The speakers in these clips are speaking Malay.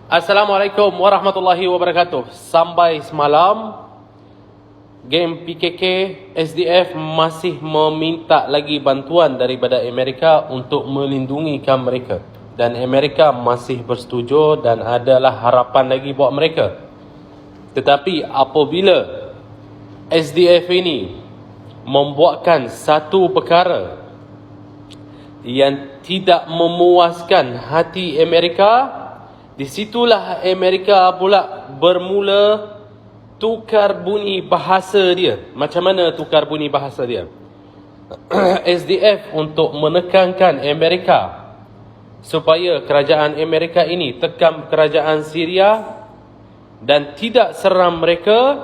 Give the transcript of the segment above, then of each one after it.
Assalamualaikum warahmatullahi wabarakatuh. Sampai semalam, geng PKK SDF masih meminta lagi bantuan daripada Amerika untuk melindungikan mereka. Dan Amerika masih bersetuju dan adalah harapan lagi buat mereka. Tetapi apabila SDF ini membuatkan satu perkara yang tidak memuaskan hati Amerika, di situlah Amerika pula bermula tukar bunyi bahasa dia. Macam mana tukar bunyi bahasa dia? SDF untuk menekankan Amerika supaya kerajaan Amerika ini tekan kerajaan Syria dan tidak serang mereka,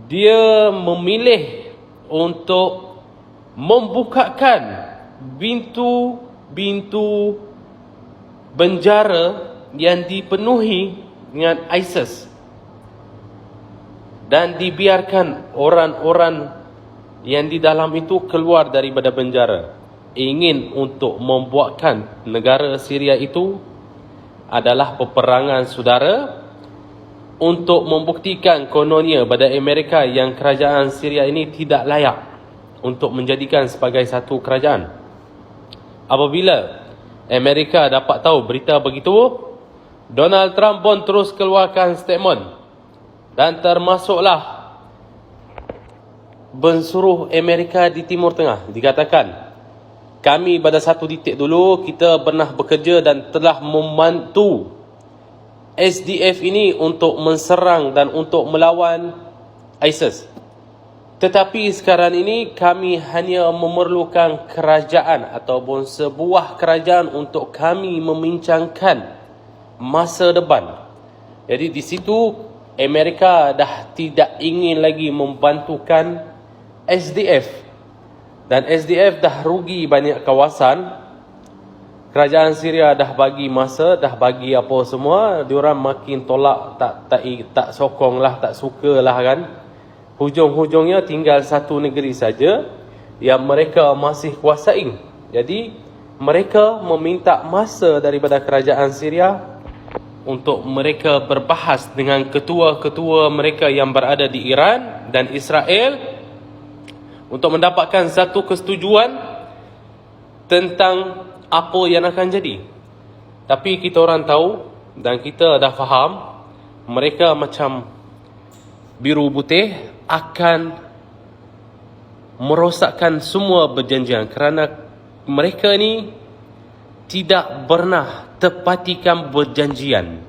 dia memilih untuk membukakan pintu-pintu penjara yang dipenuhi dengan ISIS dan dibiarkan orang-orang yang di dalam itu keluar daripada penjara. Ingin untuk membuatkan negara Syria itu adalah peperangan saudara, untuk membuktikan kononnya pada Amerika yang kerajaan Syria ini tidak layak untuk menjadikan sebagai satu kerajaan. Apabila Amerika dapat tahu berita begitu, Donald Trump pun terus keluarkan statement dan termasuklah bensuruh Amerika di Timur Tengah. Dikatakan, kami pada satu titik dulu kita pernah bekerja dan telah membantu SDF ini untuk menserang dan untuk melawan ISIS. Tetapi sekarang ini kami hanya memerlukan kerajaan ataupun sebuah kerajaan untuk kami membincangkan masa depan. Jadi di situ Amerika dah tidak ingin lagi membantukan SDF. Dan SDF dah rugi banyak kawasan. Kerajaan Syria dah bagi masa, dah bagi apa semua, diorang makin tolak, tak sokong lah, tak suka lah kan. Hujung-hujungnya tinggal satu negeri saja yang mereka masih kuasai. Jadi mereka meminta masa daripada kerajaan Syria untuk mereka berbahas dengan ketua-ketua mereka yang berada di Iran dan Israel untuk mendapatkan satu kesetujuan tentang apa yang akan jadi. Tapi kita orang tahu dan kita dah faham, mereka macam biru putih akan merosakkan semua perjanjian kerana mereka ni tidak pernah tepatikan perjanjian.